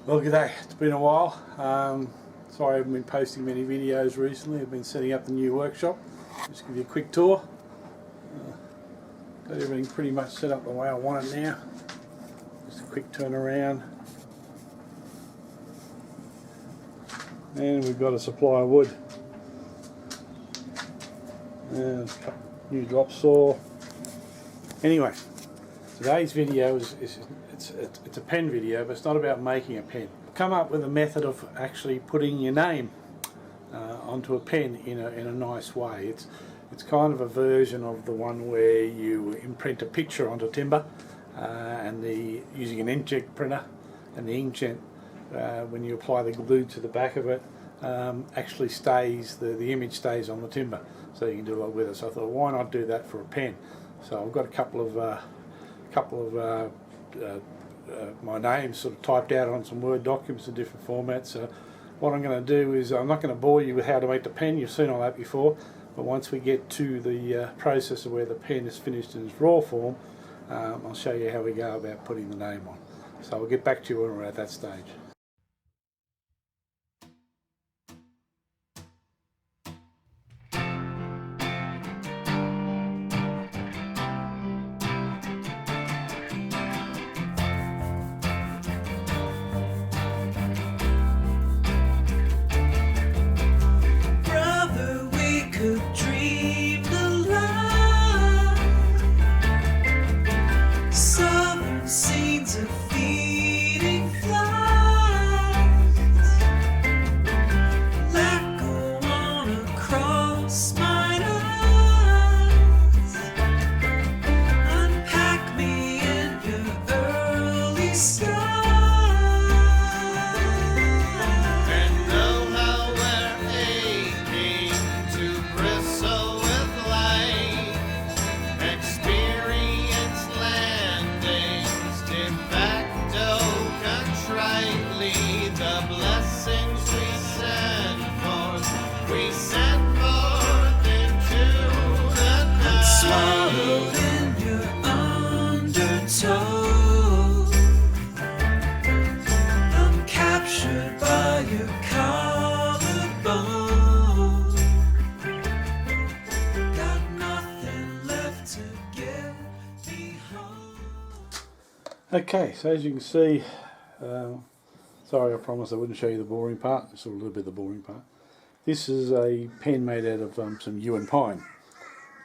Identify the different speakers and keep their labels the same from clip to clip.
Speaker 1: Well, g'day. It's been a while. Sorry I haven't been posting many videos recently. I've been setting up the new workshop. Just give you a quick tour. Got everything pretty much set up the way I want it now. Just a quick turn around. And we've got a supply of wood. And a new drop saw. Anyway, today's video is it's a pen video, but it's not about making a pen. I've come up with a method of actually putting your name onto a pen in a nice way. It's kind of a version of the one where you imprint a picture onto timber and using an inkjet printer, and the inkjet when you apply the glue to the back of it actually stays, the image stays on the timber, so you can do a lot with it. So I thought, why not do that for a pen? So I've got a couple of my names sort of typed out on some Word documents in different formats. So what I'm going to do is, I'm not going to bore you with how to make the pen, you've seen all that before, but once we get to the process of where the pen is finished in its raw form, I'll show you how we go about putting the name on. So I'll get back to you when we're at that stage. Okay, so as you can see, sorry, I promised I wouldn't show you the boring part. It's a little bit of the boring part. This is a pen made out of some yew and pine.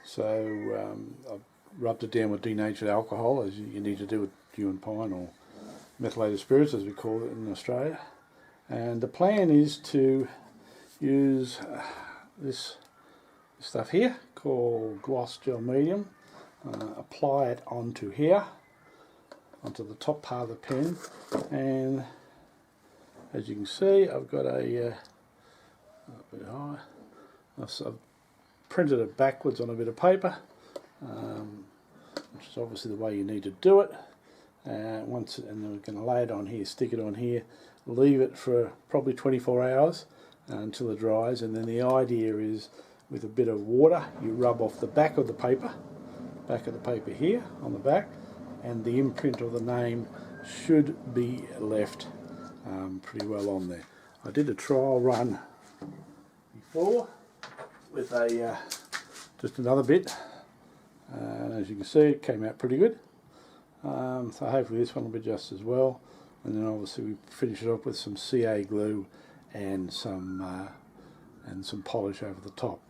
Speaker 1: So I've rubbed it down with denatured alcohol, as you need to do with yew and pine, or methylated spirits as we call it in Australia. And the plan is to use this stuff here called gloss gel medium, apply it onto here, onto the top part of the pen, and as you can see, I've got a bit high. I've printed it backwards on a bit of paper, which is obviously the way you need to do it. And then we're going to lay it on here, stick it on here, leave it for probably 24 hours until it dries. And then the idea is, with a bit of water, you rub off the back of the paper here on the back, and the imprint of the name should be left pretty well on there. I did a trial run before with just another bit, and as you can see, it came out pretty good. So hopefully this one will be just as well. And then obviously we finish it up with some CA glue and some polish over the top.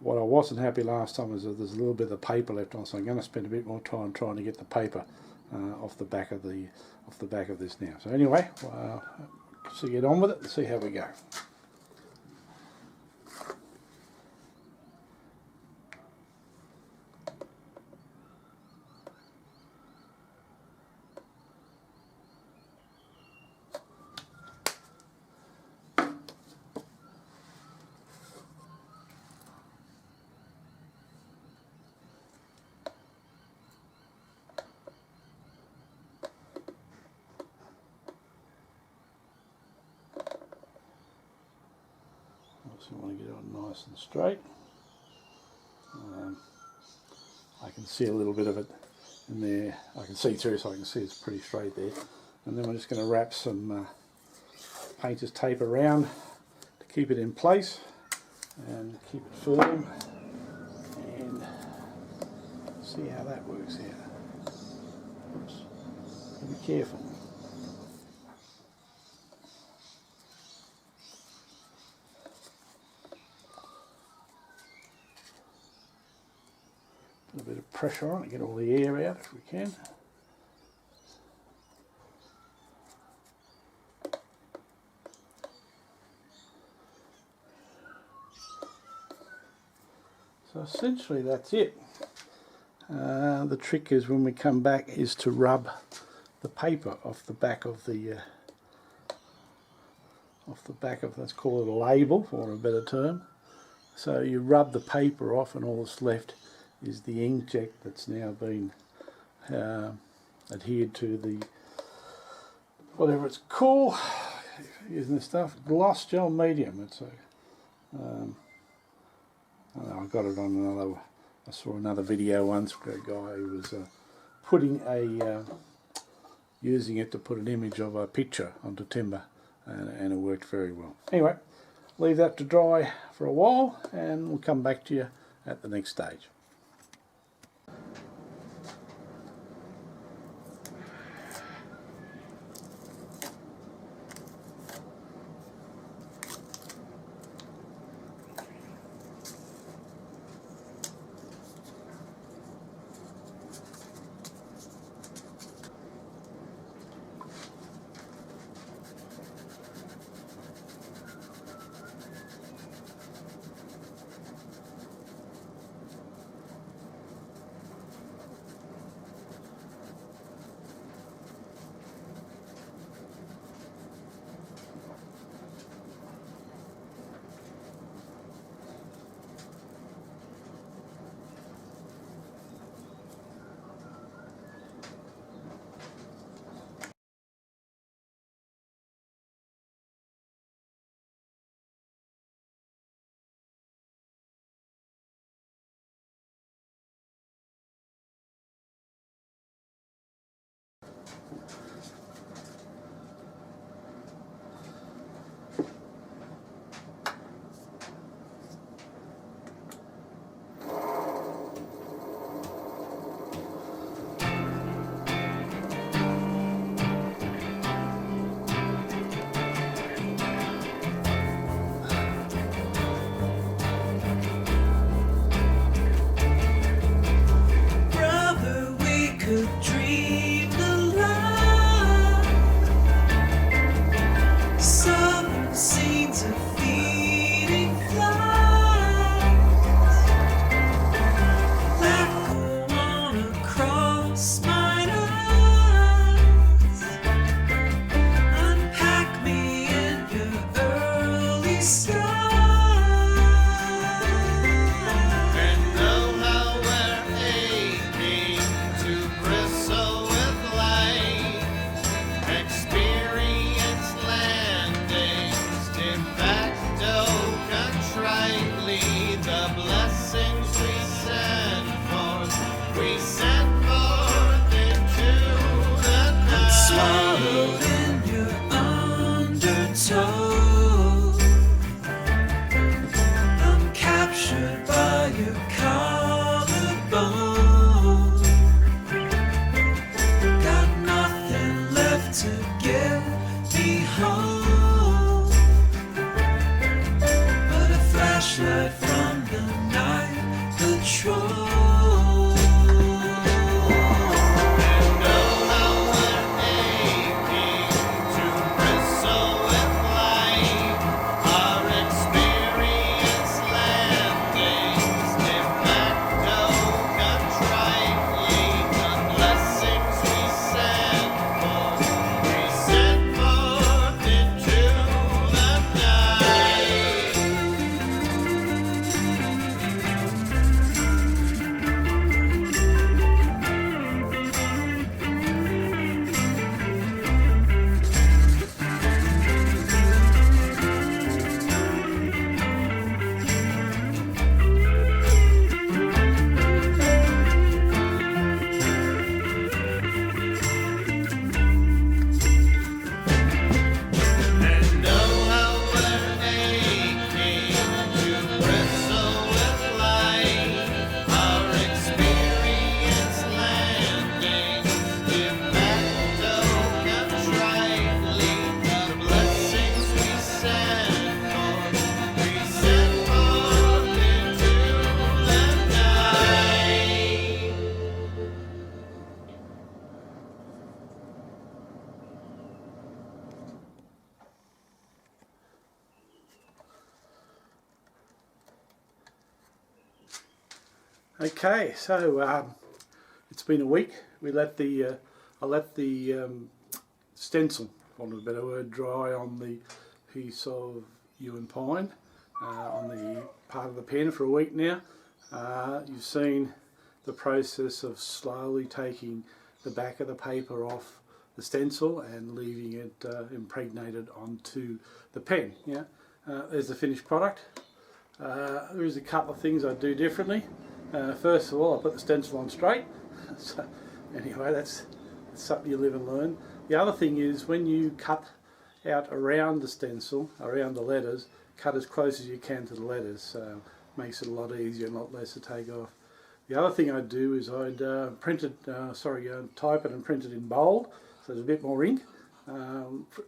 Speaker 1: What I wasn't happy last time is that there's a little bit of paper left on, so I'm going to spend a bit more time trying to get the paper off the back of this now. So anyway, so get on with it and see how we go. So you want to get it on nice and straight. I can see a little bit of it in there. I can see through, so I can see it's pretty straight there. And then we're just going to wrap some painter's tape around to keep it in place and keep it firm, and see how that works out. Oops. Be careful. Put a bit of pressure on it, get all the air out if we can. So essentially that's it. The trick is when we come back is to rub the paper off the back of the let's call it a label for want of a better term. So you rub the paper off, and all that's left is the inkjet that's now been adhered to the whatever it's called, using this stuff, gloss gel medium. It's a I got it on another. I saw another video once where a guy who was putting using it to put an image of a picture onto timber, and it worked very well. Anyway, leave that to dry for a while, and we'll come back to you at the next stage. Okay, so it's been a week. I let the stencil, for want of a better word, dry on the piece of yew and pine on the part of the pen for a week now. You've seen the process of slowly taking the back of the paper off the stencil and leaving it impregnated onto the pen. Yeah, there's the finished product. There is a couple of things I do differently. First of all, I put the stencil on straight. So anyway, that's something you live and learn. The other thing is when you cut out around the stencil, around the letters, cut as close as you can to the letters. So it makes it a lot easier and a lot less to take off. The other thing I'd do is I'd type it and print it in bold, so there's a bit more ink.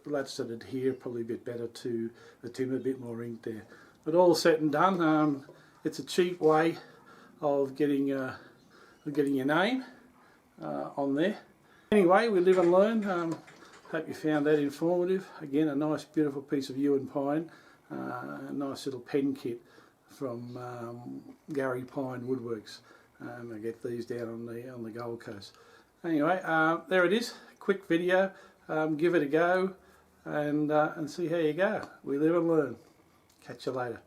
Speaker 1: That's to adhere probably a bit better to the tin, a bit more ink there. But all said and done, it's a cheap way of getting your name on there. Anyway, we live and learn. Hope you found that informative. Again, a nice beautiful piece of yew and pine, a nice little pen kit from Gary Pine Woodworks. I get these down on the Gold Coast. Anyway, there it is. Quick video. Give it a go and see how you go. We live and learn. Catch you later.